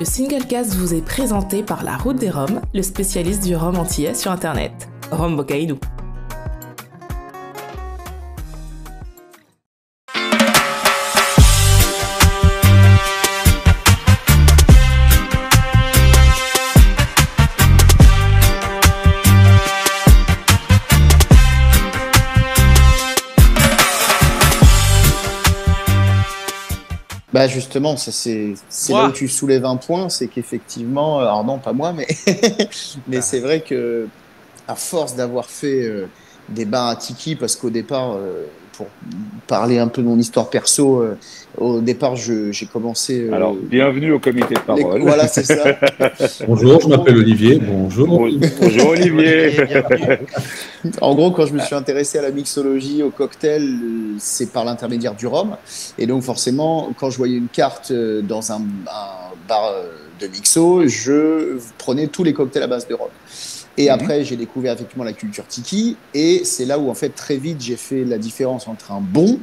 Le Singlecast vous est présenté par La Route des Roms, le spécialiste du rhum antillais sur Internet. Rhum Bocaïdou. Bah justement, ça c'est là où tu soulèves un point, c'est qu'effectivement, alors non pas moi, mais c'est vrai que à force d'avoir fait des bars à tiki, parce qu'au départ, pour parler un peu de mon histoire perso, au départ j'ai commencé. Alors bienvenue au comité de parole. Voilà, c'est ça. Bonjour, je m'appelle Olivier. Bonjour. Bonjour Olivier. En gros, quand je me suis intéressé à la mixologie, au cocktail, c'est par l'intermédiaire du rhum. Et donc, forcément, quand je voyais une carte dans un bar de mixo, je prenais tous les cocktails à base de rhum. Et après, j'ai découvert effectivement la culture tiki. Et c'est là où, en fait, très vite, j'ai fait la différence entre un bon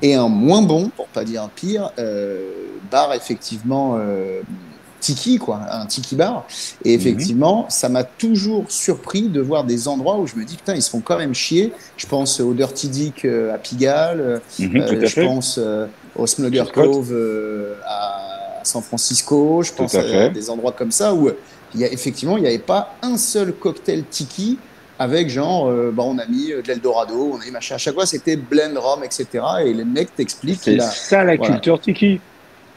et un moins bon, pour pas dire un pire, bar, effectivement, tiki, quoi, un tiki bar. Et effectivement, ça m'a toujours surpris de voir des endroits où je me dis, putain, ils se font quand même chier. Je pense au Dirty Dick à Pigalle, je pense au Smugger Cove à San Francisco, je pense à des endroits comme ça où effectivement, il n'y avait pas un seul cocktail tiki avec genre, on a mis de l'Eldorado, on a mis machin. À chaque fois, c'était blend, rhum, etc. Et les mecs t'expliquent. C'est ça la culture tiki.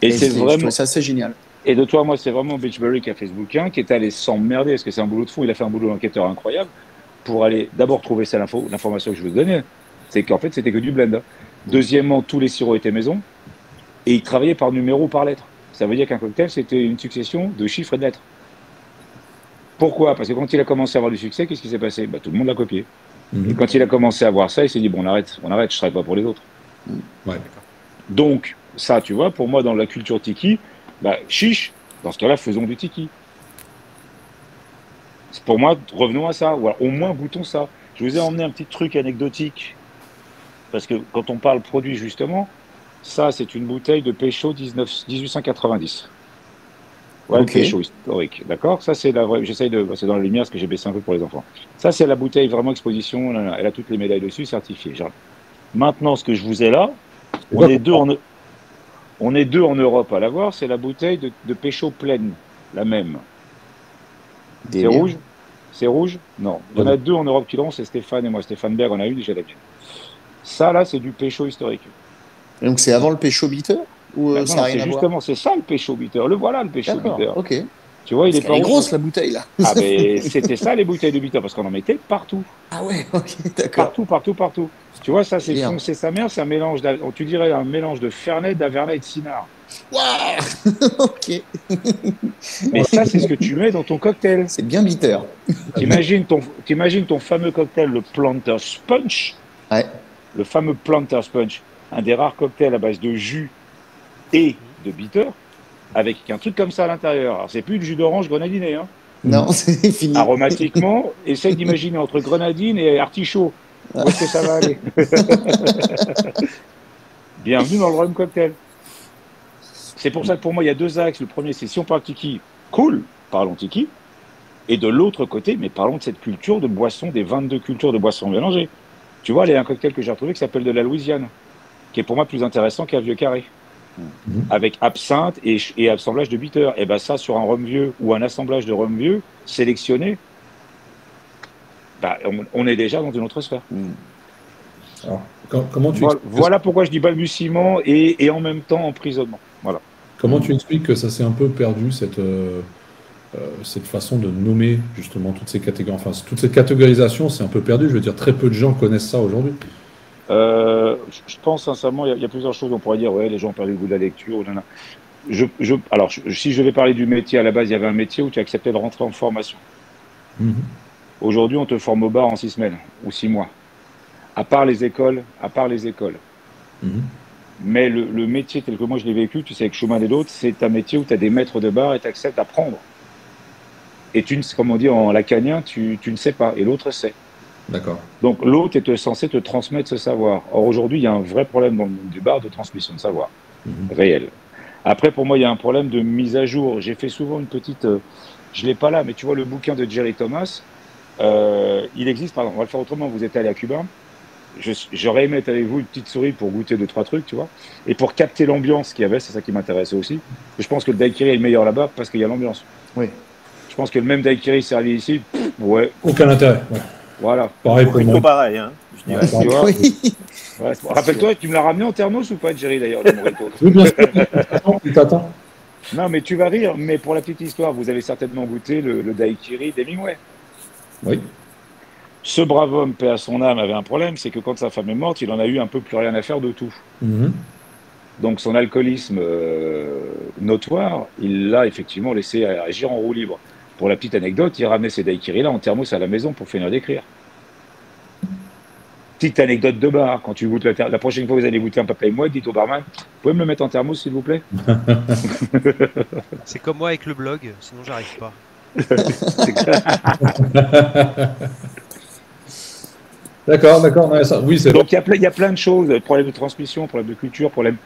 Et c'est vraiment. Je trouve ça assez génial. Et de toi, moi, c'est vraiment Beachbury qui a fait ce bouquin, qui est allé s'emmerder, parce que c'est un boulot de fou. Il a fait un boulot d'enquêteur incroyable pour aller d'abord trouver ça l'information que je veux te donner. C'est qu'en fait, c'était que du blend. Deuxièmement, tous les sirops étaient maison. Et il travaillait par numéro, par lettre. Ça veut dire qu'un cocktail, c'était une succession de chiffres et de lettres. Pourquoi? Parce que quand il a commencé à avoir du succès, qu'est-ce qui s'est passé? Tout le monde l'a copié. Et quand il a commencé à voir ça, il s'est dit, bon, on arrête, je ne travaille pas pour les autres. Ouais. Donc, ça, tu vois, pour moi, dans la culture tiki, chiche, dans ce cas-là, faisons du tiki. Pour moi, revenons à ça, ou alors, au moins goûtons ça. Je vous ai emmené un petit truc anecdotique, parce que quand on parle produit, justement, ça, c'est une bouteille de Pécho 1890. Ouais, okay. Pécho historique, d'accord. Ça, c'est la vraie. J'essaye de. C'est dans la lumière parce que j'ai baissé un peu pour les enfants. Ça, c'est la bouteille vraiment exposition. Elle a toutes les médailles dessus, certifiée. Maintenant, ce que je vous ai là, on est deux en Europe à l'avoir. C'est la bouteille de Pécho pleine, la même. C'est rouge. C'est rouge. Non. Il y en a deux en Europe qui l'ont. C'est Stéphane et moi. Stéphane Berg en a une. J'ai la mienne. Ça, là, c'est du Pécho historique. Et donc, c'est avant le Pécho bitter? Non, c'est justement, c'est ça le Pécho bitter. Le voilà, le Pécho bitter. Ok. Tu vois, il est pas grosse la bouteille là. Ah mais c'était ça les bouteilles de bitter parce qu'on en mettait partout. Ah ouais, ok, d'accord. Partout. Tu vois, ça c'est foncé sa mère, c'est un mélange, tu dirais un mélange de Fernet, d'Avernet et de Cynar. Waouh. Ok. Mais ça c'est ce que tu mets dans ton cocktail. C'est bien bitter. T'imagines ton fameux cocktail, le Planter's Punch. Ouais. Le fameux Planter's Punch, un des rares cocktails à base de jus et de bitter, avec un truc comme ça à l'intérieur. Alors, c'est plus du jus d'orange grenadiné. Hein. Non, c'est fini. Aromatiquement, essaye d'imaginer entre grenadine et artichaut. Où est-ce que ça va aller? Bienvenue dans le rhum cocktail. C'est pour ça que pour moi, il y a deux axes. Le premier, c'est si on parle tiki, cool, parlons tiki. Et de l'autre côté, mais parlons de cette culture de boissons, des 22 cultures de boissons mélangées. Tu vois, il y a un cocktail que j'ai retrouvé qui s'appelle de la Louisiane, qui est pour moi plus intéressant qu'un vieux carré. Avec absinthe et assemblage de bitter. Et bien ça, sur un rhum vieux ou un assemblage de rhum vieux sélectionné, on est déjà dans une autre sphère. Alors, comment tu voilà pourquoi je dis balbutiement et en même temps emprisonnement. Voilà. Comment tu expliques que ça s'est un peu perdu, cette façon de nommer justement toutes ces catégories, enfin toute cette catégorisation, c'est un peu perdu. Je veux dire, très peu de gens connaissent ça aujourd'hui. Je pense sincèrement, il y a plusieurs choses. On pourrait dire, ouais, les gens ont perdu le goût de la lecture. Alors, si je vais parler du métier, à la base, il y avait un métier où tu acceptais de rentrer en formation. Aujourd'hui, on te forme au bar en 6 semaines ou 6 mois. À part les écoles. Mais le métier tel que moi je l'ai vécu, tu sais, avec Schumann et d'autres, c'est un métier où tu as des maîtres de bar et tu acceptes d'apprendre. Et comme on dit en lacanien, tu ne sais pas, et l'autre sait. D'accord. Donc l'autre est censé te transmettre ce savoir. Or aujourd'hui, il y a un vrai problème dans le monde du bar de transmission de savoir réel. Après, pour moi, il y a un problème de mise à jour. J'ai fait souvent une petite. Je l'ai pas là, mais tu vois le bouquin de Jerry Thomas. Il existe, pardon, on va le faire autrement. Vous êtes allé à Cuba. J'aurais aimé être avec vous une petite souris pour goûter 2-3 trucs, tu vois. Et pour capter l'ambiance qu'il y avait, c'est ça qui m'intéressait aussi. Je pense que le daiquiri est le meilleur là-bas parce qu'il y a l'ambiance. Oui. Je pense que le même daiquiri servi ici, ouais, Aucun intérêt. Ouais. voilà. Pareil pour Plutôt moi. pareil, hein, je dirais. Tu vois. Oui. Ouais, rappelle-toi, tu me l'as ramené en thermos ou pas, Jerry, d'ailleurs, le Morito? Oui, bien sûr. Il t'attend. Non, mais tu vas rire. Mais pour la petite histoire, vous avez certainement goûté le daiquiri d'Hemingway. Oui. Ce brave homme, paix à son âme, avait un problème, c'est que quand sa femme est morte, il en a eu un peu plus rien à faire de tout. Mhm. Donc son alcoolisme notoire, il l'a effectivement laissé agir en roue libre. Pour la petite anecdote, il ramenait ces daiquiris-là en thermos à la maison pour finir d'écrire. Petite anecdote de bar, quand tu goûtes la prochaine fois que vous allez goûter un papier mouette, dites au barman, vous pouvez me le mettre en thermos s'il vous plaît? C'est comme moi avec le blog, sinon j'arrive pas. D'accord. Ouais, ça, oui, c'est Donc il y a plein de choses, problème de transmission, problème de culture, problème.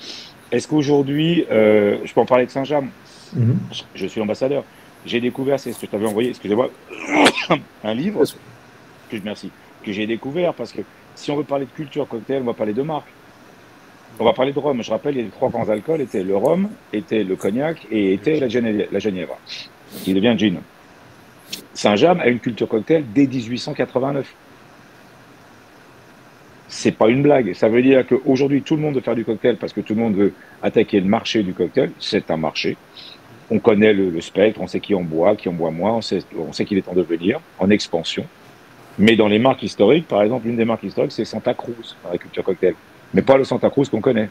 Est-ce qu'aujourd'hui, je peux en parler de Saint-James, Mhm. je suis ambassadeur, j'ai découvert, c'est ce que je t'avais envoyé, excusez-moi, un livre, merci, que j'ai découvert, parce que si on veut parler de culture cocktail, on va parler de marque. On va parler de rhum. Je rappelle, il y a les 3 grands alcools, étaient le rhum, était le cognac et était la Genièvre, qui devient gin. Saint-James a une culture cocktail dès 1889. C'est pas une blague. Ça veut dire qu'aujourd'hui, tout le monde veut faire du cocktail parce que tout le monde veut attaquer le marché du cocktail. C'est un marché. On connaît le spectre, on sait qui en boit moins, on sait qu'il est en devenir, en expansion. Mais dans les marques historiques, par exemple, une des marques historiques, c'est Santa Cruz, dans la culture cocktail. Mais pas le Santa Cruz qu'on connaît.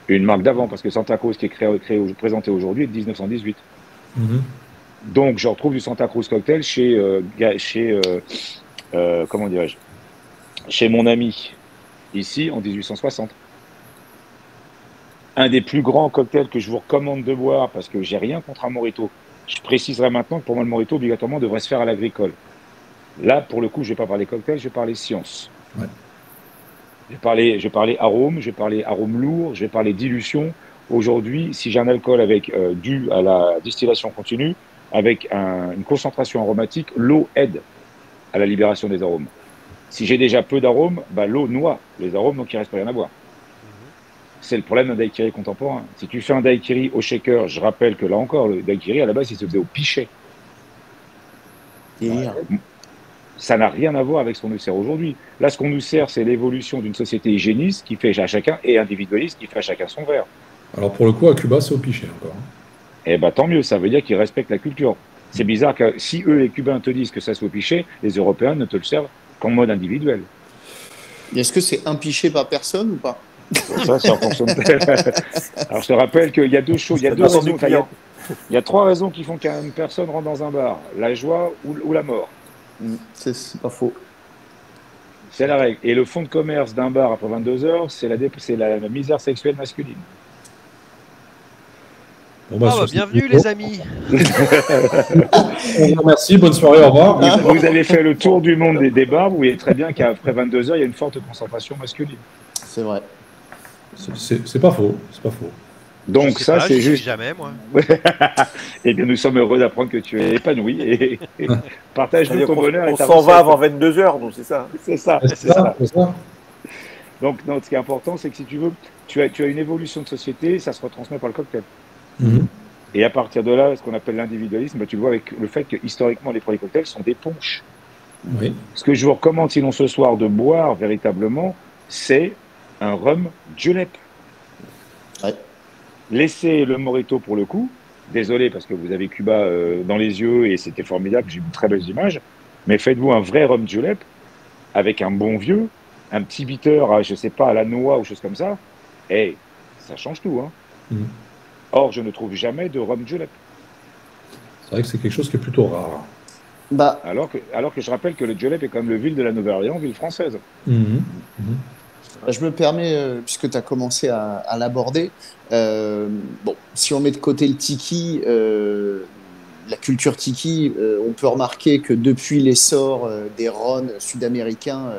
Une marque d'avant, parce que Santa Cruz qui est présenté aujourd'hui est de 1918. Mhm. Donc, je retrouve du Santa Cruz cocktail comment dirais-je, chez mon ami, ici, en 1860. Un des plus grands cocktails que je vous recommande de boire, parce que j'ai rien contre un Morito. Je préciserai maintenant que pour moi, le Morito, obligatoirement, devrait se faire à l'agricole. Là, pour le coup, je ne vais pas parler cocktail, je vais parler science. Ouais. Je vais parler arôme, je vais parler arôme lourd, je vais parler dilution. Aujourd'hui, si j'ai un alcool dû à la distillation continue, avec une concentration aromatique, l'eau aide à la libération des arômes. Si j'ai déjà peu d'arômes, l'eau noie les arômes, donc il ne reste plus rien à boire. C'est le problème d'un daiquiri contemporain. Si tu fais un daiquiri au shaker, je rappelle que là encore, le daiquiri, à la base, il se faisait au pichet. Ça n'a rien à voir avec ce qu'on nous sert aujourd'hui. Là, ce qu'on nous sert, c'est l'évolution d'une société hygiéniste qui fait à chacun, et individualiste qui fait à chacun son verre. Alors pour le coup, à Cuba, c'est au pichet encore. Eh bien, tant mieux, ça veut dire qu'ils respectent la culture. C'est bizarre que si eux, les Cubains, te disent que ça soit au pichet, les Européens ne te le servent qu'en mode individuel. Est-ce que c'est un pichet par personne ou pas? Ça en fonction de... Alors, je te rappelle qu'il y a deux choses, il y a deux raisons. Il y a 3 raisons qui font qu'une personne rentre dans un bar, la joie ou la mort. C'est pas faux. C'est la règle. Et le fonds de commerce d'un bar après 22 heures, c'est la misère sexuelle masculine. Bon, bienvenue les amis. Merci, bonne soirée, au revoir. Vous avez fait le tour du monde des bars, vous voyez très bien qu'après 22 heures, il y a une forte concentration masculine. C'est vrai. C'est pas faux, c'est pas faux. Donc ça, c'est juste... Jamais, moi. Eh bien, nous sommes heureux d'apprendre que tu es épanoui et partage-nous ton bonheur. On s'en va avant 22 heures, donc c'est ça. C'est ça. Donc, non, ce qui est important, c'est que si tu veux, tu as une évolution de société, ça se retransmet par le cocktail. Mhm. Et à partir de là, ce qu'on appelle l'individualisme, tu le vois avec le fait que historiquement, les produits cocktails sont des punchs. Oui. Ce que je vous recommande, sinon ce soir, de boire véritablement, c'est un rhum julep. Ouais. Laissez le Morito pour le coup. Désolé parce que vous avez Cuba dans les yeux et c'était formidable, j'ai eu de très belles images. Mais faites-vous un vrai rhum julep avec un bon vieux, un petit bitter, je sais pas, à la noix ou chose comme ça. Et ça change tout. Hein. Mhm. Or, je ne trouve jamais de rhum julep. C'est vrai que c'est quelque chose qui est plutôt rare. Alors que je rappelle que le julep est comme le ville de la Nouvelle-Orléans, ville française. Mhm. Mhm. Je me permets, puisque tu as commencé à l'aborder, si on met de côté le tiki, la culture tiki, on peut remarquer que depuis l'essor des rhums sud-américains,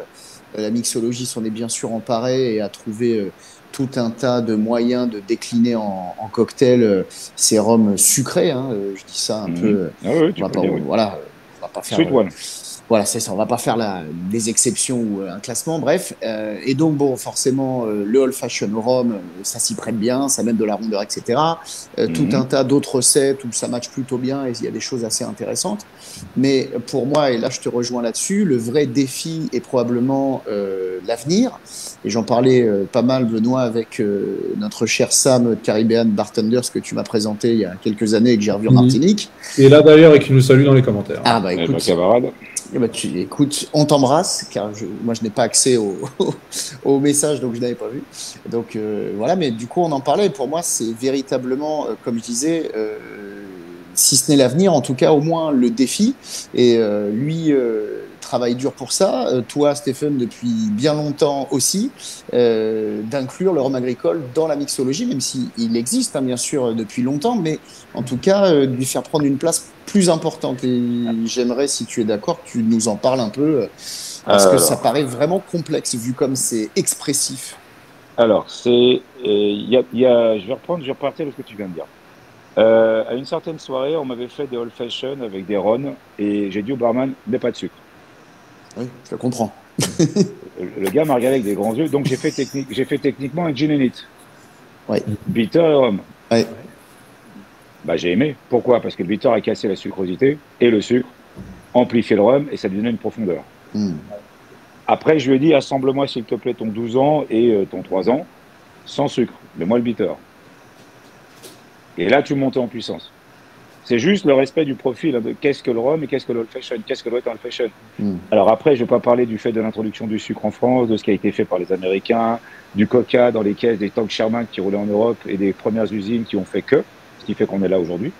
la mixologie s'en est bien sûr emparée et a trouvé tout un tas de moyens de décliner en cocktail ces rhums sucrés. Hein, je dis ça un peu. Ah oui, On tu va peux pas, dire, oui. voilà, on va pas faire. Sweet one. Voilà, c'est ça. On va pas faire des exceptions ou un classement, bref. Et donc, bon, forcément, le old fashion au rhum, ça s'y prête bien, ça mène de la rondeur, etc. Tout un tas d'autres recettes où ça match plutôt bien et il y a des choses assez intéressantes. Mais pour moi, et là, je te rejoins là-dessus, le vrai défi est probablement l'avenir. Et j'en parlais pas mal, Benoît, avec notre cher Sam de Caribbean Bartenders que tu m'as présenté il y a quelques années et que j'ai revu en Martinique. Et là d'ailleurs, et qui nous salue dans les commentaires. Ah bah Eh ben, écoute, camarade. écoute, on t'embrasse, car moi je n'ai pas accès au message, donc je n'avais pas vu. Donc voilà, mais du coup on en parlait. Pour moi, c'est véritablement, comme je disais, si ce n'est l'avenir, en tout cas au moins le défi. Et lui travaille dur pour ça. Toi, Stéphane, depuis bien longtemps aussi, d'inclure le rhum agricole dans la mixologie, même s'il existe, hein, bien sûr, depuis longtemps, mais en tout cas, de lui faire prendre une place plus importante. Et j'aimerais, si tu es d'accord, que tu nous en parles un peu, parce que ça paraît vraiment complexe, vu comme c'est expressif. Alors, je vais repartir de ce que tu viens de dire. À une certaine soirée, on m'avait fait des old fashion avec des ron et j'ai dit au barman, mais pas de sucre. Oui, je le comprends. Le gars m'a regardé avec des grands yeux, donc j'ai fait techniquement un gin and it. Ouais. Bitter et rhum. Ouais. Bah, j'ai aimé. Pourquoi? Parce que le bitter a cassé la sucrosité et le sucre amplifiait le rhum et ça lui donnait une profondeur. Après, je lui ai dit, assemble-moi s'il te plaît ton 12 ans et ton 3 ans sans sucre, mais moi le bitter. Et là, tu montais en puissance. C'est juste le respect du profil, hein, de qu'est-ce que le rhum et qu'est-ce que l'old fashion, qu'est-ce que doit être un old fashion. Alors après, je ne vais pas parler du fait de l'introduction du sucre en France, de ce qui a été fait par les Américains, du coca dans les caisses des tanks Sherman qui roulaient en Europe et des premières usines qui ont fait que, ce qui fait qu'on est là aujourd'hui.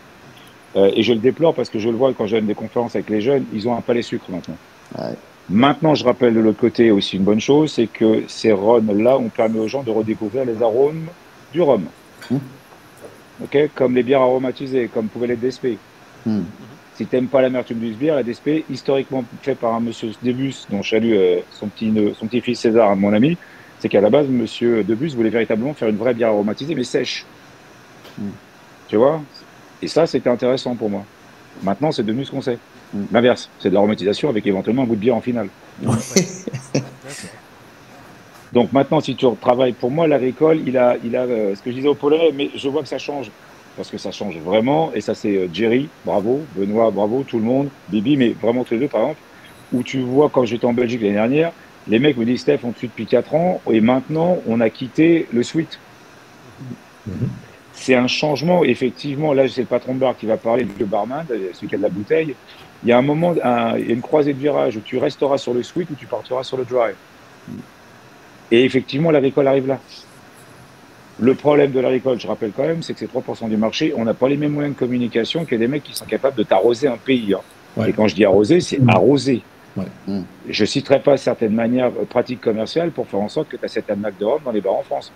Et je le déplore parce que je le vois quand je donne des conférences avec les jeunes, ils ont un palais sucre maintenant. Ouais. Maintenant, je rappelle de l'autre côté aussi une bonne chose, c'est que ces rhums-là ont permis aux gens de redécouvrir les arômes du rhum. Okay, comme les bières aromatisées, comme pouvait l'être DSP. Si tu n'aimes pas l'amertume du bière, la DSP, historiquement fait par un monsieur Debus, dont je salue son petit-fils César, mon ami, c'est qu'à la base, monsieur Debus voulait véritablement faire une vraie bière aromatisée, mais sèche. Tu vois? Et ça, c'était intéressant pour moi. Maintenant, c'est devenu ce qu'on sait. L'inverse, c'est de l'aromatisation avec éventuellement un goût de bière en finale. Donc maintenant, si tu travailles, pour moi, l'agricole, il a ce que je disais au Polonais, mais je vois que ça change. Parce que ça change vraiment, et ça c'est Jerry, bravo, Benoît, bravo, tout le monde, Bibi, mais vraiment tous les deux, par exemple, où tu vois, quand j'étais en Belgique l'année dernière, les mecs me disent, Steph, on te suit depuis 4 ans, et maintenant, on a quitté le sweet. C'est un changement, effectivement, là, c'est le patron de bar qui va parler, le barman, celui qui a de la bouteille. Il y a un moment, il y a une croisée de virage où tu resteras sur le sweet ou tu partiras sur le dry. Et effectivement, l'agricole arrive là. Le problème de l'agricole, je rappelle quand même, c'est que c'est 3% du marché. On n'a pas les mêmes moyens de communication que des mecs qui sont capables de t'arroser un pays. Hein. Ouais. Et quand je dis arroser, c'est arroser. Ouais. Je ne citerai pas certaines manières pratiques commerciales pour faire en sorte que tu as cette arnaque de rhum dans les bars en France.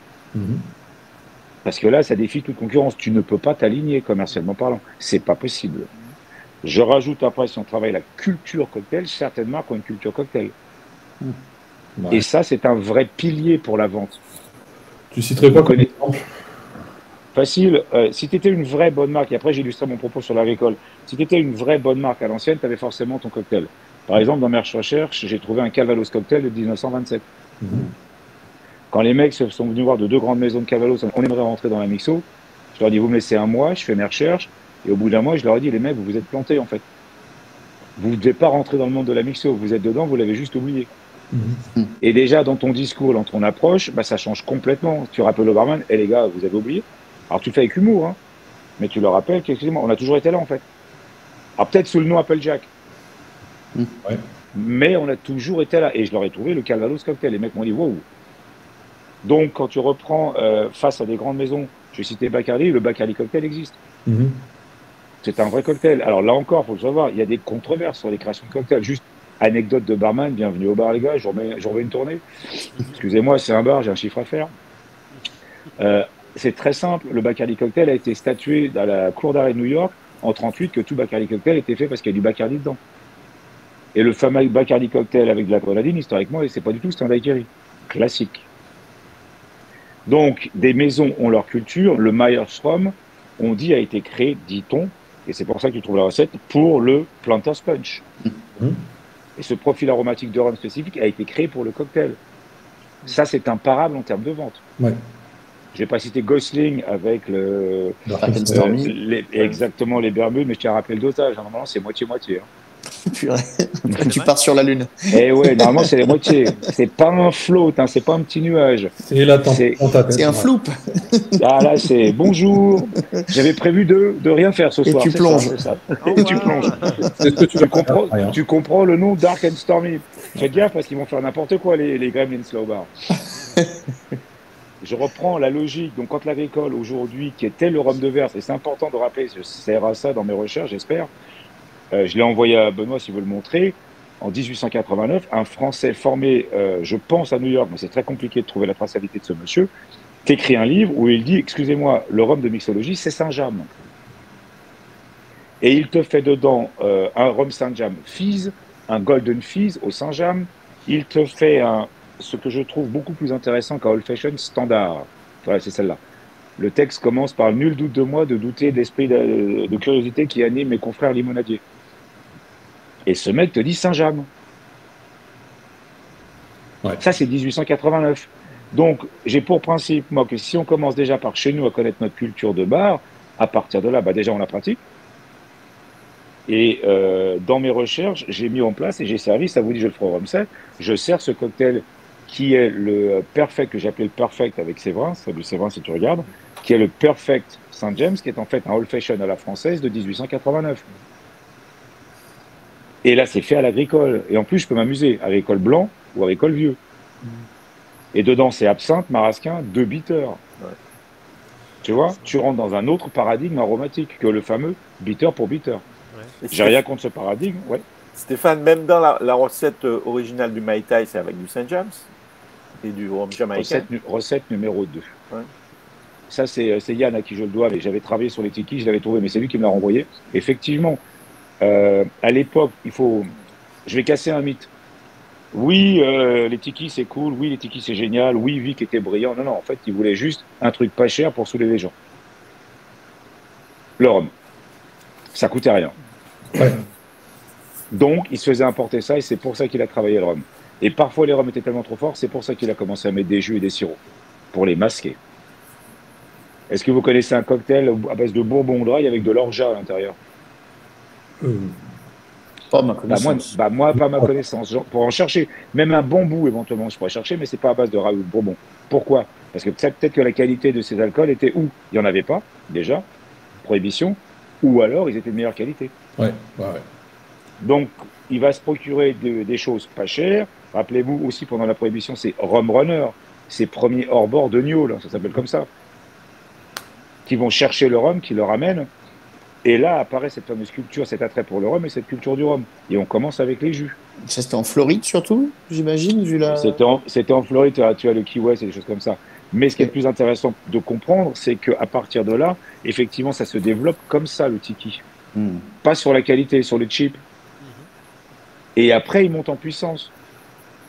Parce que là, ça défie toute concurrence. Tu ne peux pas t'aligner commercialement parlant. C'est pas possible. Je rajoute après, si on travaille la culture cocktail, certaines marques ont une culture cocktail. Ouais. Et ça, c'est un vrai pilier pour la vente. Tu citerais quoi comme exemple? Facile. Si tu étais une vraie bonne marque, et après j'illustrerai mon propos sur l'agricole, si tu étais une vraie bonne marque à l'ancienne, tu avais forcément ton cocktail. Par exemple, dans mes recherches, j'ai trouvé un Calvados cocktail de 1927. Quand les mecs sont venus voir de 2 grandes maisons de Calvados, on aimerait rentrer dans la mixo, je leur ai dit, vous me laissez un mois, je fais mes recherches, et au bout d'un mois, je leur ai dit, les mecs, vous vous êtes plantés en fait. Vous ne devez pas rentrer dans le monde de la mixo, vous êtes dedans, vous l'avez juste oublié. Et déjà, dans ton discours, dans ton approche, bah, ça change complètement. Tu rappelles au barman, les gars, vous avez oublié. Alors, tu le fais avec humour, hein, mais tu leur rappelles qu'effectivement, on a toujours été là, en fait. Alors, peut-être sous le nom Applejack. Ouais. Mais on a toujours été là. Et je leur ai trouvé le Calvados cocktail. Les mecs m'ont dit, wow. Donc, quand tu reprends face à des grandes maisons, je vais citer Bacardi, le Bacardi cocktail existe. C'est un vrai cocktail. Alors, là encore, il faut le savoir, il y a des controverses sur les créations de cocktails. Juste anecdote de barman, bienvenue au bar les gars, je remets une tournée. Excusez-moi, c'est un bar, j'ai un chiffre à faire. C'est très simple, le Bacardi cocktail a été statué dans la cour d'arrêt de New York en 1938 que tout Bacardi cocktail était fait parce qu'il y a du Bacardi dedans. Et le fameux Bacardi cocktail avec de la grenadine, historiquement, c'est pas du tout, c'est un daiquiri. Classique. Donc, des maisons ont leur culture. Le Myers Rhum, on dit, a été créé, dit-on, et c'est pour ça que tu trouves la recette, pour le Planters Punch. Et ce profil aromatique de rhum spécifique a été créé pour le cocktail. Ça, c'est imparable en termes de vente. Ouais. Je ne vais pas citer Gosling avec Stormy. exactement les Bermudes, mais je tiens à rappeler le dosage. Normalement, c'est moitié-moitié. Hein. Purée. Tu pars sur la lune. Et ouais, normalement, c'est la moitié. C'est pas un float, hein, c'est pas un petit nuage. C'est la C'est un floup. Ah là, c'est bonjour. J'avais prévu de rien faire ce Et soir. tu plonges. Ça. Oh, Et tu wow. plonges. C'est ce que Tu comprends le nom Dark and Stormy. Faites gaffe parce qu'ils vont faire n'importe quoi, les Gremlins Slow Bar. Je reprends la logique. Donc, quand l'agricole aujourd'hui, qui était le rhum de verse, et c'est important de rappeler, je sers à ça dans mes recherches, j'espère. Je l'ai envoyé à Benoît s'il veut le montrer. En 1889, un Français formé, je pense, à New York, mais c'est très compliqué de trouver la traçabilité de ce monsieur, qui écrit un livre où il dit, excusez-moi, le rhum de mixologie, c'est Saint-James. Et il te fait dedans un rhum Saint-James Fizz, un Golden Fizz au Saint-James. Il te fait ce que je trouve beaucoup plus intéressant qu'un Old Fashion standard. Voilà, c'est celle-là. Le texte commence par « Nul doute de moi de douter d'esprit de curiosité qui anime mes confrères limonadiers ». Et ce mec te dit Saint-James. Ouais. Ça, c'est 1889. Donc, j'ai pour principe, moi, que si on commence déjà par chez nous à connaître notre culture de bar, à partir de là, déjà, on la pratique. Et dans mes recherches, j'ai mis en place et j'ai servi, ça vous dit, je le ferai au rhum sec, je sers ce cocktail qui est le Perfect, que j'appelais le Perfect avec Séverin, salut Séverin si tu regardes, qui est le Perfect Saint James, qui est en fait un Old Fashion à la française de 1889. Et là, c'est fait à l'agricole. Et en plus, je peux m'amuser, agricole blanc ou agricole vieux. Et dedans, c'est absinthe, marasquin, 2 bitters. Ouais. Tu vois, tu rentres dans un autre paradigme aromatique que le fameux bitter pour bitter. Et J'ai rien contre ce paradigme, ouais. Stéphane, même dans la recette originale du Mai Tai, c'est avec du Saint James et du rhum jamaïcain. Recette numéro 2. Ouais. Ça, c'est Yann à qui je le dois. Mais j'avais travaillé sur les tikis, je l'avais trouvé, mais c'est lui qui me l'a renvoyé. Effectivement, à l'époque, je vais casser un mythe. Oui, les tikis, c'est cool. Oui, les tikis, c'est génial. Oui, Vic était brillant. Non, en fait, il voulait juste un truc pas cher pour saouler les gens. Le rhum. Ça coûtait rien. Ouais. Donc, il se faisait importer ça et c'est pour ça qu'il a travaillé le rhum. Et parfois, les rhums étaient tellement trop forts, c'est pour ça qu'il a commencé à mettre des jus et des sirops, pour les masquer. Est-ce que vous connaissez un cocktail à base de bourbon dry avec de l'orgeat à l'intérieur? Pas ma connaissance. Moi, pas ma connaissance. Genre, pour en chercher, même un bambou éventuellement, je pourrais chercher, mais c'est pas à base de ragoût de bourbon. Pourquoi? Parce que peut-être que la qualité de ces alcools était où il n'y en avait pas, déjà, prohibition, ou alors ils étaient de meilleure qualité. Ouais. Donc, il va se procurer des choses pas chères. Rappelez-vous aussi, pendant la prohibition, c'est Rum Runner, ces premiers hors-bord de Newell, ça s'appelle comme ça, qui vont chercher le rhum, qui le ramènent. Et là apparaît cette fameuse culture, cet attrait pour le rhum et cette culture du rhum. Et on commence avec les jus. Ça, c'était en Floride surtout, j'imagine, vu la... C'était en Floride, tu as le Key West et des choses comme ça. Mais ce qui est le plus intéressant de comprendre, c'est qu'à partir de là, effectivement, ça se développe comme ça, le tiki. Pas sur la qualité, sur le cheap. Et après, il monte en puissance.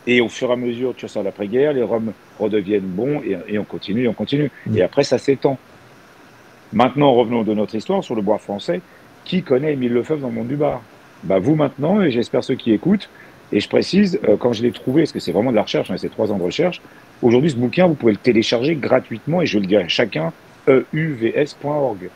Et au fur et à mesure, tu ressors l'après-guerre, les rhums redeviennent bons et on continue, Et après, ça s'étend. Maintenant, revenons de notre histoire sur le bois français. Qui connaît Émile Lefebvre dans le monde du bar? Vous maintenant, et j'espère ceux qui écoutent. Et je précise, quand je l'ai trouvé, parce que c'est vraiment de la recherche, c'est 3 ans de recherche, aujourd'hui, ce bouquin, vous pouvez le télécharger gratuitement, et je le dis à chacun, euvs.org.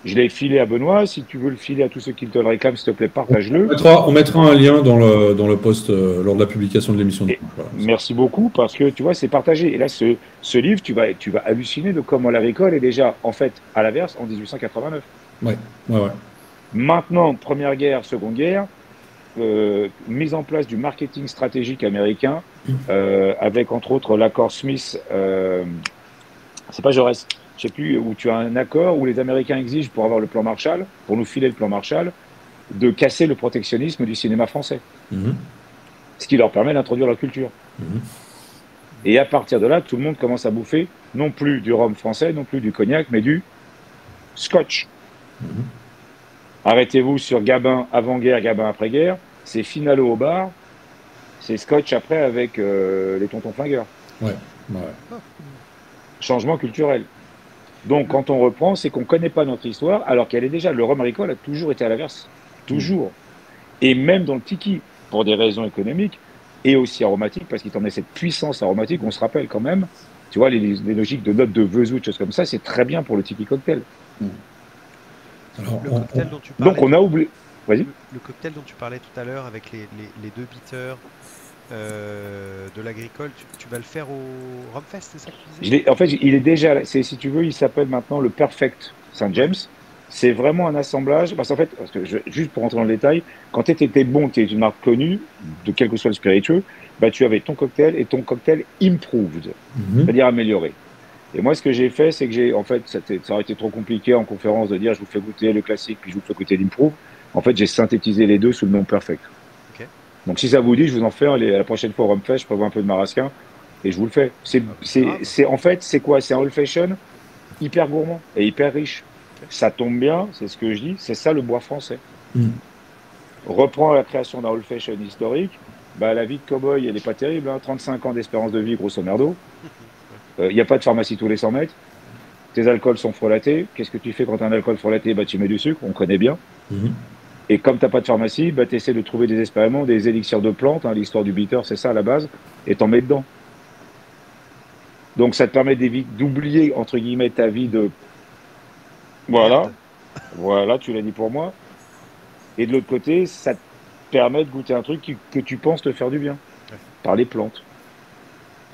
Je l'ai filé à Benoît. Si tu veux le filer à tous ceux qui te le réclament, s'il te plaît, partage-le. On mettra un lien dans le post lors de la publication de l'émission. Voilà. Merci beaucoup, parce que tu vois, c'est partagé. Et là, ce livre, tu vas halluciner de comment l'agricole est déjà, en fait, à l'inverse, en 1889. Ouais. Maintenant, Première Guerre, Seconde Guerre, mise en place du marketing stratégique américain, avec entre autres l'accord Smith, c'est pas Jaurès, je sais plus, où tu as un accord où les Américains exigent pour avoir le plan Marshall, pour nous filer le plan Marshall, de casser le protectionnisme du cinéma français. Ce qui leur permet d'introduire leur culture. Et à partir de là, tout le monde commence à bouffer non plus du rhum français, non plus du cognac, mais du scotch. Arrêtez-vous sur Gabin avant-guerre, Gabin après-guerre. C'est Finalo au bar, c'est scotch après avec les tontons flingueurs. Ouais. Ouais. Changement culturel. Donc, quand on reprend, c'est qu'on ne connaît pas notre histoire, alors qu'elle est déjà. Le rhum agricole a toujours été à l'inverse. Toujours. Et même dans le tiki, pour des raisons économiques, et aussi aromatiques, parce qu'il t'en a cette puissance aromatique, on se rappelle quand même, tu vois, les logiques de notes de vesout, choses comme ça, c'est très bien pour le tiki cocktail. Alors, Le cocktail dont tu parlais, Donc, on a oublié. Vas-y. le cocktail dont tu parlais tout à l'heure avec les deux bitters de l'agricole, tu vas le faire au Rumfest, c'est ça que tu disais? En fait, il est déjà, si tu veux, il s'appelle maintenant le Perfect Saint James. C'est vraiment un assemblage. Parce qu'en fait, juste pour rentrer dans le détail, quand tu étais bon, tu es une marque connue, de quel que soit le spiritueux, bah, tu avais ton cocktail et ton cocktail improved, c'est-à-dire amélioré. Et moi, ce que j'ai fait, c'est que en fait, ça aurait été trop compliqué en conférence de dire je vous fais goûter le classique, puis je vous fais goûter l'improved. En fait, j'ai synthétisé les deux sous le nom Perfect. Ok. Donc, si ça vous dit, je vous en fais la prochaine fois au Rumfest, je prévois un peu de marasquin et je vous le fais. En fait, c'est quoi? C'est un old fashion hyper gourmand et hyper riche. Ça tombe bien, c'est ce que je dis, c'est ça le bois français. Reprends la création d'un old fashion historique, bah, la vie de cow-boy, elle n'est pas terrible, hein, 35 ans d'espérance de vie, grosso merdo. Il n'y a pas de pharmacie tous les 100 mètres. Tes alcools sont frelatés. Qu'est-ce que tu fais quand tu as un alcool frelaté? Bah, tu mets du sucre, on connaît bien. Et comme tu n'as pas de pharmacie, bah, tu essaies de trouver désespérément des élixirs de plantes. Hein, l'histoire du bitter, c'est ça à la base, et t'en mets dedans. Donc ça te permet d'oublier, entre guillemets, ta vie de... Voilà, voilà, tu l'as dit pour moi. Et de l'autre côté, ça te permet de goûter un truc que tu penses te faire du bien, par les plantes.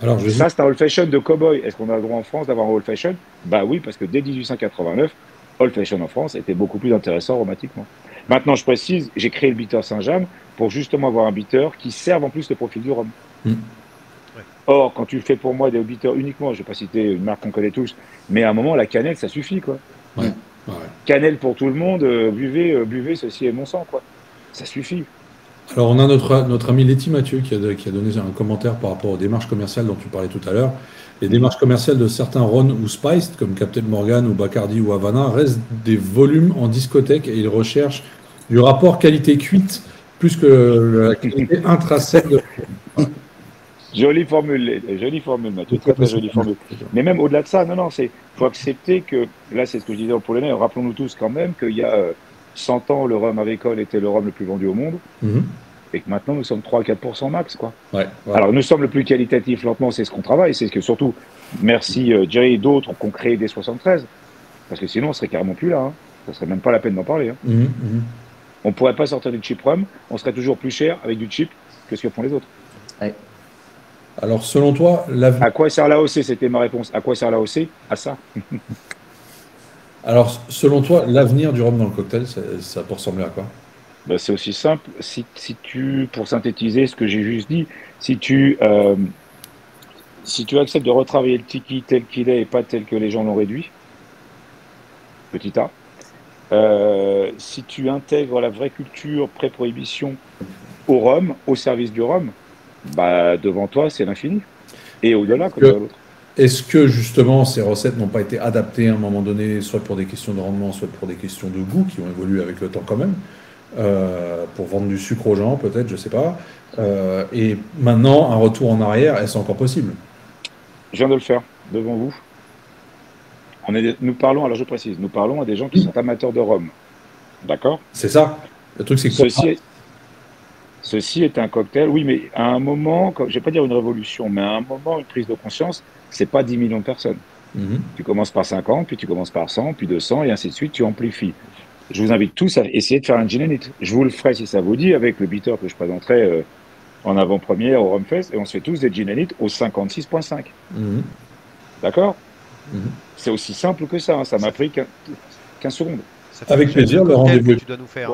Alors, Ça, c'est un old fashion de cow-boy. Est-ce qu'on a le droit en France d'avoir un old fashion? Bah oui, parce que dès 1889, old fashion en France était beaucoup plus intéressant aromatiquement. Maintenant, je précise, j'ai créé le bitter Saint-James pour justement avoir un bitter qui serve en plus le profil du rhum. Or, quand tu le fais pour moi des bitters uniquement, je ne vais pas citer une marque qu'on connaît tous, mais à un moment, la cannelle, ça suffit, quoi. Cannelle pour tout le monde, buvez, ceci est mon sang, quoi. Ça suffit. Alors, on a notre ami Letty Mathieu qui a donné un commentaire par rapport aux démarches commerciales dont tu parlais tout à l'heure. Les démarches commerciales de certains Ron ou Spiced, comme Captain Morgan ou Bacardi ou Havana, restent des volumes en discothèque et ils recherchent du rapport qualité-cuite plus que la qualité intrinsèque de... Jolie formule, Mathieu, très très jolie formule. Mais même au-delà de ça, il faut accepter que, là c'est ce que je disais au Polonais, rappelons-nous tous quand même qu'il y a 100 ans, le rhum agricole était le rhum le plus vendu au monde, et que maintenant nous sommes 3 à 4% max, quoi. Alors nous sommes le plus qualitatif lentement, c'est ce qu'on travaille, c'est ce que surtout, merci Jerry et d'autres qui ont créé des 73, parce que sinon on serait carrément plus là, hein. Ça serait même pas la peine d'en parler. Hein. On pourrait pas sortir du cheap rhum, on serait toujours plus cher avec du cheap que ce que font les autres. Alors, selon toi, à quoi sert l'AOC? C'était ma réponse. À quoi sert l'AOC? À ça. Alors, selon toi, l'avenir du rhum dans le cocktail, ça peut ressembler à quoi? Ben, c'est aussi simple. Si tu, pour synthétiser ce que j'ai juste dit, si tu acceptes de retravailler le tiki tel qu'il est et pas tel que les gens l'ont réduit, petit A, si tu intègres la vraie culture pré-prohibition au rhum, au service du rhum, bah, devant toi, c'est l'infini. Et au-delà, comme l'autre. Est-ce que, justement, ces recettes n'ont pas été adaptées à un moment donné, soit pour des questions de rendement, soit pour des questions de goût, qui ont évolué avec le temps quand même, pour vendre du sucre aux gens, peut-être, je ne sais pas. Et maintenant, un retour en arrière, est-ce encore possible? Je viens de le faire, devant vous. Nous parlons, alors je précise, nous parlons à des gens qui sont amateurs de rhum. D'accord? C'est ça. Le truc, c'est que... Ceci est un cocktail, oui, mais à un moment, je ne vais pas dire une révolution, mais à un moment, une prise de conscience, c'est pas 10 millions de personnes. Tu commences par 50, puis tu commences par 100, puis 200, et ainsi de suite, tu amplifies. Je vous invite tous à essayer de faire un gin and it. Je vous le ferai, si ça vous dit, avec le bitter que je présenterai en avant-première au Rumfest, et on se fait tous des gin and it au 56,5. D'accord? C'est aussi simple que ça, hein. Ça m'a pris 15 secondes. Avec plaisir, le rendez-vous. Tu dois nous faire.